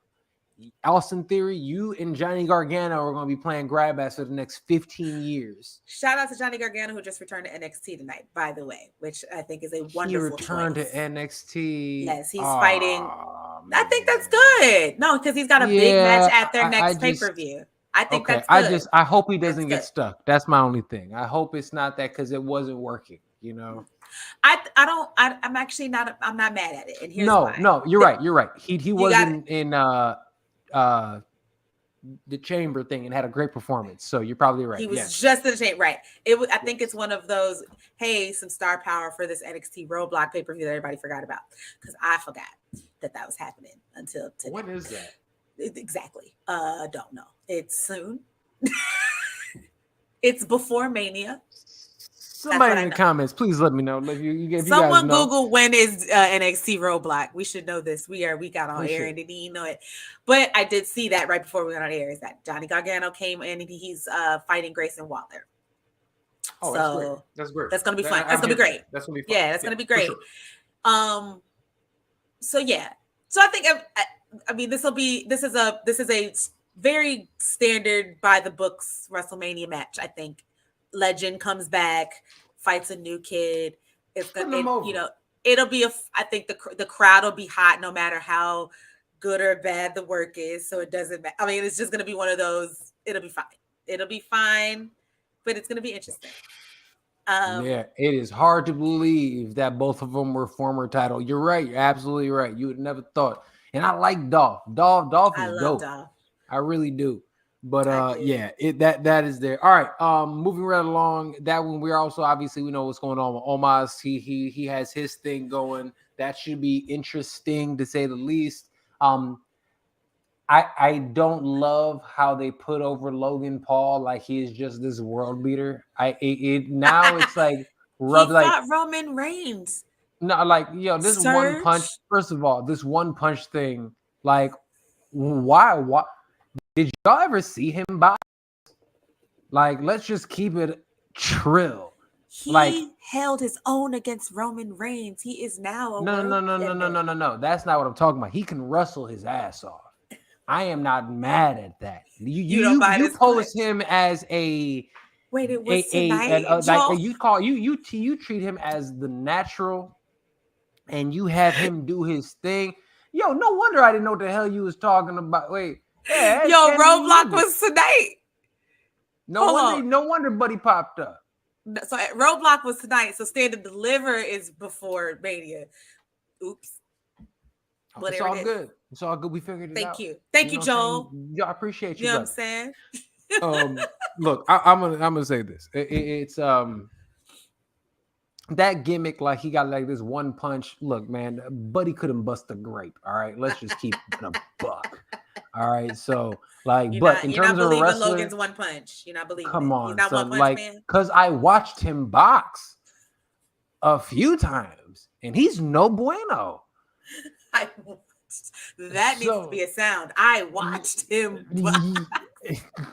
Austin Theory, you and Johnny Gargano are going to be playing grab ass for the next 15 years. Shout out to Johnny Gargano, who just returned to NXT tonight, by the way, which I think is a wonderful He returned choice. to NXT. Yes, he's fighting. Man. I think that's good. No, because he's got a big match at their next pay-per-view. I think that's good. I hope he doesn't get stuck. That's my only thing. I hope it's not that because it wasn't working, you know. I'm actually not. I'm not mad at it. And here's why. No, you're right. You're right. He wasn't in the chamber thing and had a great performance. So you're probably right. He was just in the chamber, right? It was. I think it's one of those. Hey, some star power for this NXT Roadblock pay-per-view that everybody forgot about, because I forgot that was happening until today. What is that? Exactly. Don't know. It's soon. It's before Mania. Somebody in the comments, please let me know. If someone you guys know. Google when is NXT Roadblock. We should know this. We got on air and didn't even know it. But I did see that right before we went on air. Is that Johnny Gargano came in and he's fighting Grayson Waller. Oh, so that's great. That's gonna be fun. That's gonna be great. That's gonna be fun. Yeah, that's gonna be great. Sure. So yeah. So I think I mean this is a very standard by the books WrestleMania match. I think Legend comes back, fights a new kid. It's gonna, it'll be I think the crowd will be hot no matter how good or bad the work is. So it doesn't matter. I mean, it's just gonna be one of those. It'll be fine. It'll be fine, but it's gonna be interesting. Yeah, it is hard to believe that both of them were former title. You're right. You're absolutely right. You would never thought. And I like Dolph. Dolph is dope. Dolph. I really do. But that is there. All right. Moving right along. That one we're also obviously we know what's going on with Omos. He has his thing going. That should be interesting to say the least. I don't love how they put over Logan Paul like he is just this world beater. Now it's like fought Roman Reigns. No, like this one punch. First of all, this one punch thing, like why? Did y'all ever see him box? Like, let's just keep it trill. He held his own against Roman Reigns. He is now No. That's not what I'm talking about. He can wrestle his ass off. I am not mad at that. You post him as a wait. It was tonight. You treat him as the natural, and you have him do his thing. Yo, no wonder I didn't know what the hell you was talking about. Wait. Yeah, Roadblock was tonight. No wonder Buddy popped up. So Roadblock was tonight. So Stand and Deliver is before Mania. Oops. It's all good. It's all good. We figured it out. Thank you, Joel. I appreciate you. You know what I'm saying? Look, I'm gonna say this. It's that gimmick, like he got like this one punch. Look, man, Buddy couldn't bust a grape. All right, let's just keep it a buck. All right, so like, in terms of wrestling, Logan's one punch. You're not believing. Come on, he's not one punch man. Because I watched him box a few times, and he's no bueno. That needs to be a sound. I watched him.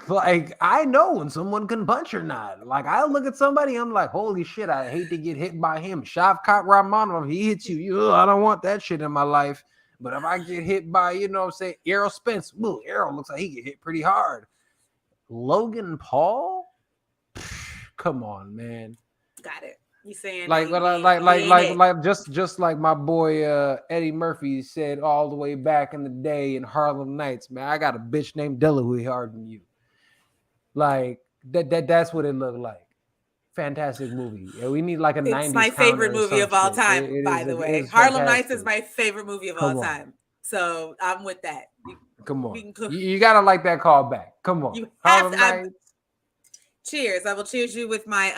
Like, I know when someone can punch or not. Like, I look at somebody, I'm like, holy shit, I hate to get hit by him. Shavkat Ramonov, he hits you. I don't want that shit in my life. But if I get hit by, Errol Spence, Errol looks like he get hit pretty hard. Logan Paul? Come on, man. Got it. You saying just like my boy Eddie Murphy said all the way back in the day in Harlem Nights, man, I got a bitch named Delaware harder than you. Like that's what it looked like. Fantastic movie. Yeah, we need like a 90s. It's my favorite movie of all time, by the way. Harlem Nights is my favorite movie of all time. So I'm with that. Come on. You gotta like that call back. Come on. You have to. Cheers. I will cheers you with my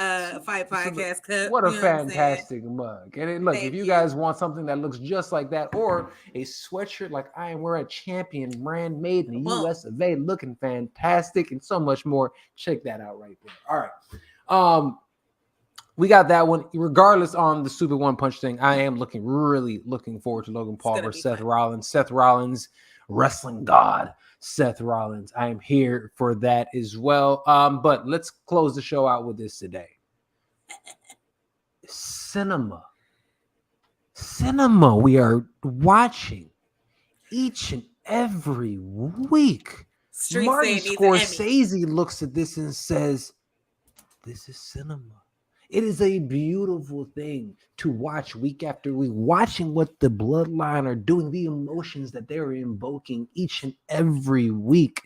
Fight Podcast cup. What a fantastic mug. And look, if you guys want something that looks just like that, or a sweatshirt like I am wearing, a Champion brand made in the US of A, looking fantastic and so much more, check that out right there. All right. We got that one. Regardless on the stupid one punch thing, I am really looking forward to Logan Paul versus Seth Rollins. Seth Rollins, wrestling god. Seth Rollins. I am here for that as well. But let's close the show out with this today. Cinema. We are watching each and every week. Street Martin saying needs an Emmy. Scorsese looks at this and says, this is cinema. It is a beautiful thing to watch week after week, watching what the Bloodline are doing, the emotions that they're invoking each and every week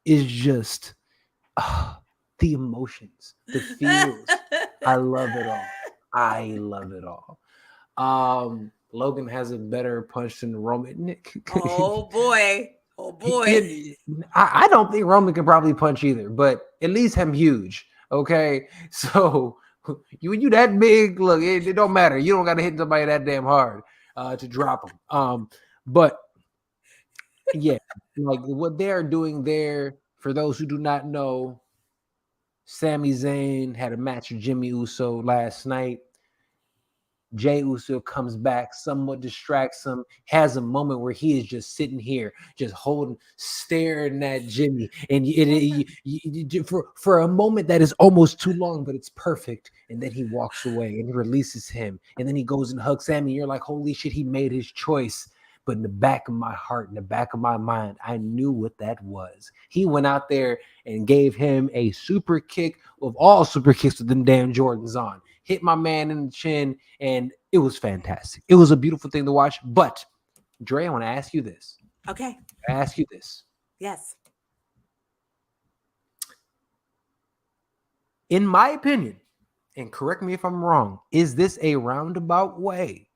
is just the emotions, the feels. I love it all. I love it all. Logan has a better punch than Roman. Oh boy. Oh boy. I don't think Roman can probably punch either, but at least him huge. Okay. So you that big, look, it don't matter. You don't got to hit somebody that damn hard to drop them. But yeah, like what they are doing there, for those who do not know, Sami Zayn had a match with Jimmy Uso last night. Jey Uso comes back, somewhat distracts him, has a moment where he is just sitting here, just staring at Jimmy. And for a moment that is almost too long, but it's perfect. And then he walks away and he releases him. And then he goes and hugs Sammy. And you're like, holy shit, he made his choice. But in the back of my heart, in the back of my mind, I knew what that was. He went out there and gave him a super kick of all super kicks with them damn Jordans on. Hit my man in the chin, and it was fantastic. It was a beautiful thing to watch. But, Dre, I want to ask you this. Okay. Yes. In my opinion, and correct me if I'm wrong, is this a roundabout way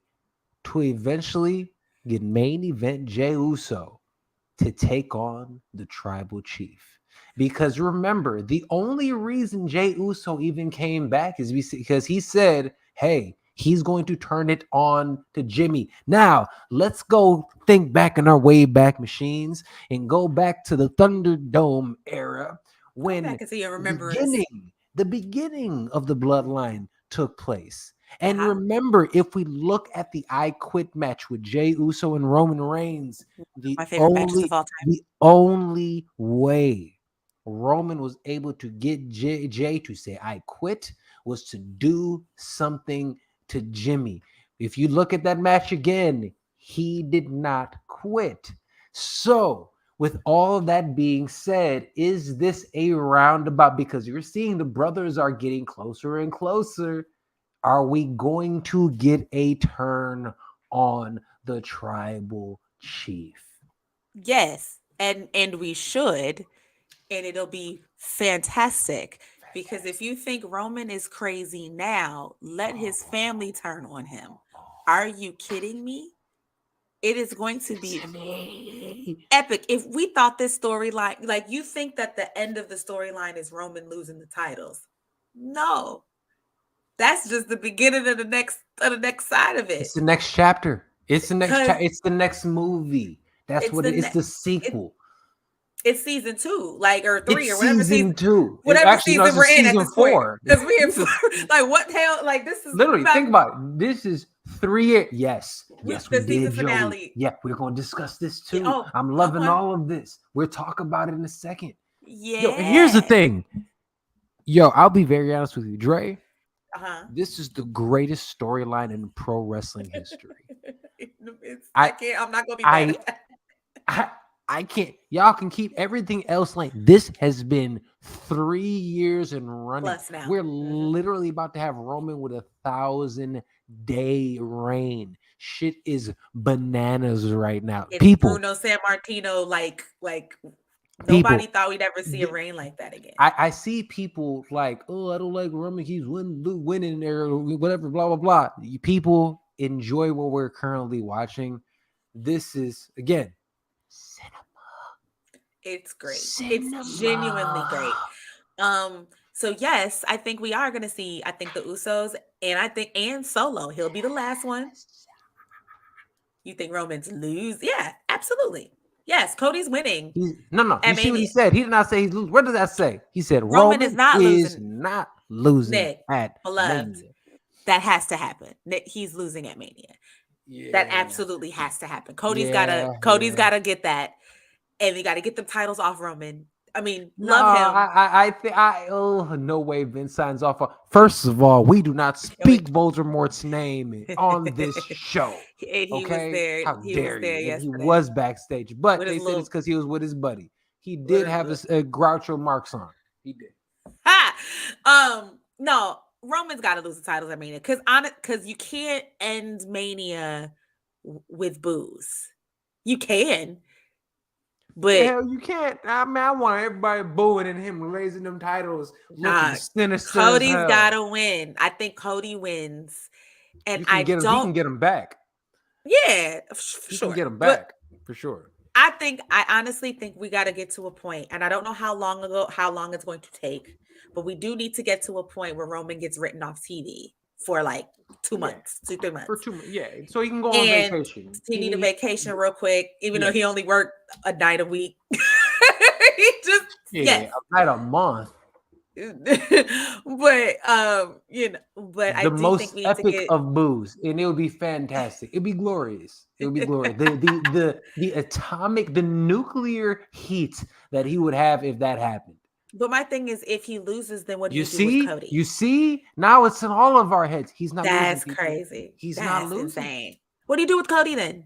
to eventually get main event Jey Uso to take on the tribal chief? Because remember, the only reason Jey Uso even came back is because he said, hey, he's going to turn it on to Jimmy. Now, let's go think back in our way back machines and go back to the Thunderdome era when the beginning of the Bloodline took place. And remember, if we look at the I Quit match with Jey Uso and Roman Reigns, my favorite matches of all time. The only way Roman was able to get Jey to say I quit was to do something to Jimmy. If you look at that match again, he did not quit. So, with all of that being said, is this a roundabout? Because you're seeing the brothers are getting closer and closer. Are we going to get a turn on the tribal chief? Yes, and we should. And it'll be fantastic because if you think Roman is crazy now, let his family turn on him. Are you kidding me? It is going to be epic. If we thought this storyline, like you think that the end of the storyline is Roman losing the titles. No. That's just the beginning of the next side of it. It's the next chapter. It's the next movie. That's what it is. It's the sequel. It's season 2, like, or 3, it's or whatever season 2. Whatever season we're in at this 4. Because we in like what hell? Like this is literally think about it. This is 3 years. Yes, we the season finale. Joey. Yeah, we're gonna discuss this too. I'm loving all of this. We'll talk about it in a second. Yeah. Yo, and here's the thing. Yo, I'll be very honest with you, Dre. This is the greatest storyline in pro wrestling history. I'm not gonna be mad at that. I can't. Y'all can keep everything else like this. Has been 3 years and running. Plus now. We're literally about to have Roman with 1,000-day reign. Shit is bananas right now. It's people, Bruno Sammartino, like nobody thought we'd ever see a reign like that again. I see people like, oh, I don't like Roman. He's winning there, whatever, blah blah blah. People enjoy what we're currently watching. This is again. Cinema. It's great. It's genuinely great. So yes, I think we are going to see. I think the Usos and Solo. He'll be the last one. You think Roman's lose? Yeah, absolutely. Yes, Cody's winning. No. You see what he said? He did not say he's losing. What does that say? He said Roman is not losing Nick, at beloved. Mania. That has to happen. He's losing at Mania. Yeah. That absolutely has to happen. Cody's gotta get that, and we gotta get the titles off Roman. I mean, No, love him. I think no way Vince signs off. First of all, we do not speak Voldemort's name on this show. And he was Okay, there. how He dare was there you? And he yesterday was backstage, but with they his said it's little. because he was with his buddy. He did have a Groucho Marx on. He did. No, Roman's got to lose the titles at Mania because you can't end Mania with booze. You can, but hell, you can't. I mean, I want everybody booing and him raising them titles, looking sinister. Cody's got to win. I think Cody wins, and He can get him back. Yeah, for sure. He can get him back for sure. I honestly think we got to get to a point, and I don't know how long it's going to take, but we do need to get to a point where Roman gets written off TV for like 2 months, 2-3 months. For 2 months, yeah. So he can go on vacation. He need a vacation real quick, even though he only worked a night a week. He just a night a month. But I do most think we epic need to get of booze, and it would be fantastic. It'd be glorious. It would be glorious. The atomic, the nuclear heat that he would have if that happened. But my thing is, if he loses, then what do you do with Cody? You see, now it's in all of our heads. He's not. That's crazy. He's not losing. Insane. What do you do with Cody then?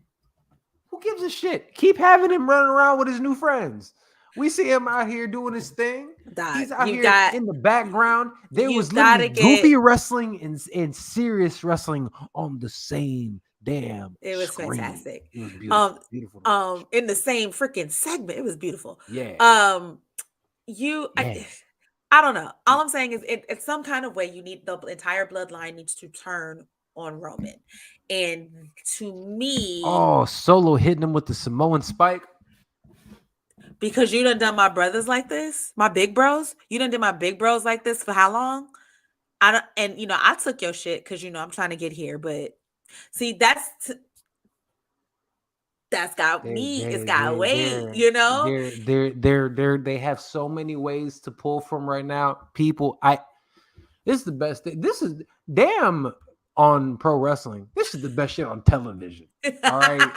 Who gives a shit? Keep having him running around with his new friends. We see him out here doing his thing. He's out here in the background. There was literally goofy wrestling and serious wrestling on the same damn It was screen. Fantastic. It was beautiful. Beautiful. In the same freaking segment. It was beautiful. Yeah. I don't know. All I'm saying is it's some kind of way you need the entire bloodline needs to turn on Roman. And to me, Solo hitting him with the Samoan spike. Because you done my brothers like this, my big bros. You done did my big bros like this for how long? I took your shit because I'm trying to get here. But see, that's got me. It's got weight. They have so many ways to pull from right now. People, this is the best thing. This is damn on pro wrestling. This is the best shit on television. All right.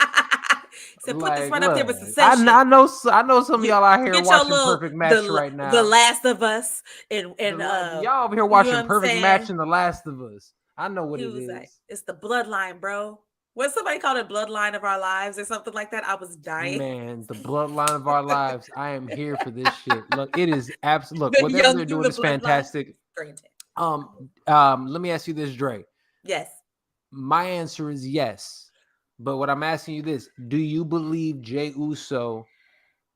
So put this right up there with Succession. I know some of y'all out here watching Perfect Match right now. The Last of Us and y'all over here watching Perfect Match and The Last of Us. I know what it is. Like, it's the bloodline, bro. What somebody called it, bloodline of our lives or something like that. I was dying. Man, the bloodline of our lives. I am here for this shit. Look, it is absolute. Look, whatever they're doing is fantastic. Let me ask you this, Dre. Yes. My answer is yes. But what I'm asking you this, do you believe Jey Uso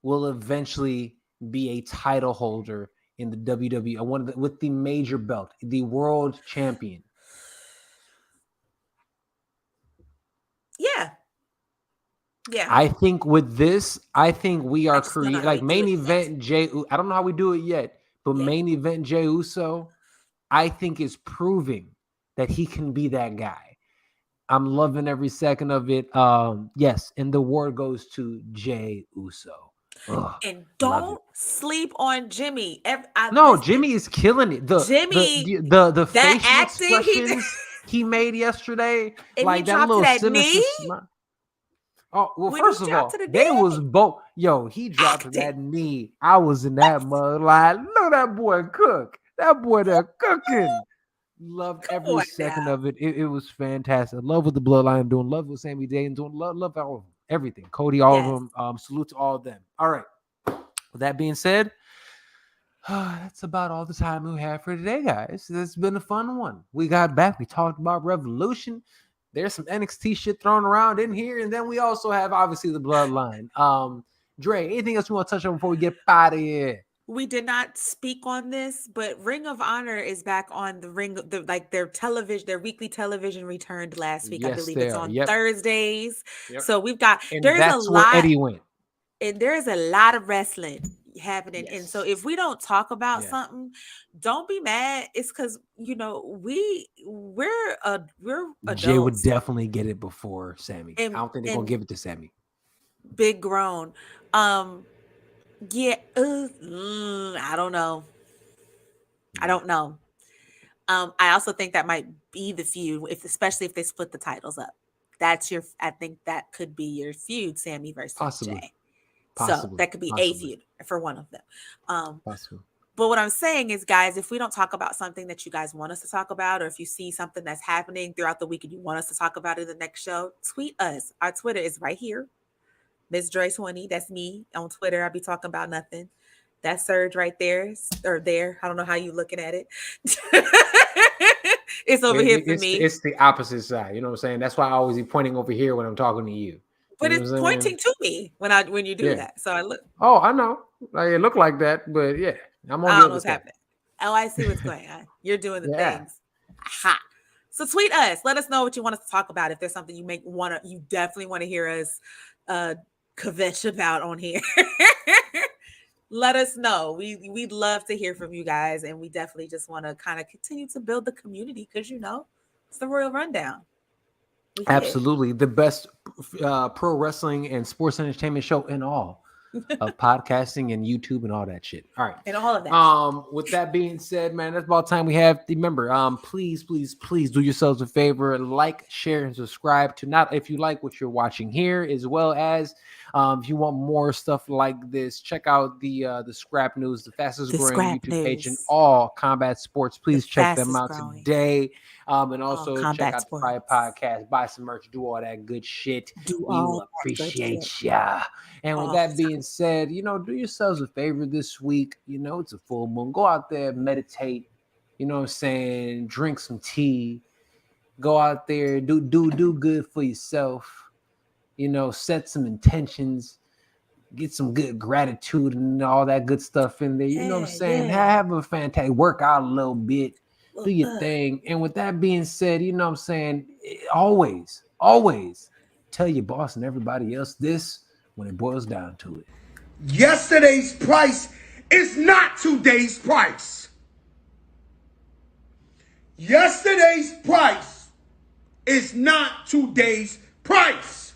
will eventually be a title holder in the WWE, with the major belt, the world champion? Yeah. I think with this, we are creating like main event Jey. I don't know how we do it yet, but main event Jey Uso, I think is proving that he can be that guy. I'm loving every second of it. Yes, and the award goes to Jey Uso. And don't sleep on Jimmy. Jimmy is killing it. The facial expressions he made yesterday, and like that little sinister smile. Oh well, first of all, they was both. He dropped to that knee. I was in that mud. Like, look, that boy cook. That boy there cooking. Loved every second of it. It was fantastic. Love what the bloodline doing. Love what Sami Zayn doing. Love all of them. Everything. Cody, all of them. Salute to all of them. All right. With that being said, that's about all the time we have for today, guys. It's been a fun one. We got back. We talked about Revolution. There's some NXT shit thrown around in here, and then we also have obviously the bloodline. Dre, anything else you want to touch on before we get out of here? We did not speak on this, but Ring of Honor is back on their television, their weekly television returned last week. Yes, I believe it's on Thursdays. Yep. So we've got that's where Eddie went. And there's a lot of wrestling happening. Yes. And so if we don't talk about something, don't be mad. It's because we're adults. Jay would definitely get it before Sammy. I don't think they're gonna give it to Sammy. Big grown. Yeah, I don't know. I also think that might be the feud, especially if they split the titles up. I think that could be your feud, Sammy versus Jay. So that could be a feud. for one of them. Possible. But what I'm saying is, guys, if we don't talk about something that you guys want us to talk about, or if you see something that's happening throughout the week and you want us to talk about it in the next show, tweet us. Our Twitter is right here. Ms. Dre20, that's me on Twitter. I'll be talking about nothing. That's Serge right there, or there. I don't know how you looking at it. It's over here for me. It's the opposite side. You know what I'm saying? That's why I always be pointing over here when I'm talking to you. But it's pointing to me when you do that. So I look. Oh, I know. Like, it looked like that, but yeah, I'm on. I don't know what's happening. Oh, I see what's going on. You're doing the things. Aha. So tweet us. Let us know what you want us to talk about. If there's something you definitely want to hear us kvetch about on here. Let us know. We'd love to hear from you guys, and we definitely just want to kind of continue to build the community because it's the Royal Rundown. Absolutely, the best pro wrestling and sports entertainment show in all of podcasting and YouTube and all that shit. All right, and all of that. With that being said, man, that's about time we have. Remember, please do yourselves a favor, like, share, and subscribe to not if you like what you're watching here, as well as if you want more stuff like this, check out the Scrap News, the fastest growing YouTube page in all combat sports. Please check them out today. And also check out the Fire Podcast, buy some merch, do all that good shit. We appreciate ya. And with that being said, do yourselves a favor this week. It's a full moon. Go out there, meditate. You know what I'm saying? Drink some tea. Go out there, do good for yourself. Set some intentions. Get some good gratitude and all that good stuff in there. You know what I'm saying? Have a fantastic work out a little bit. Do your thing. And with that being said, you know what I'm saying? Always tell your boss and everybody else this when it boils down to it. Yesterday's price is not today's price. Yesterday's price is not today's price.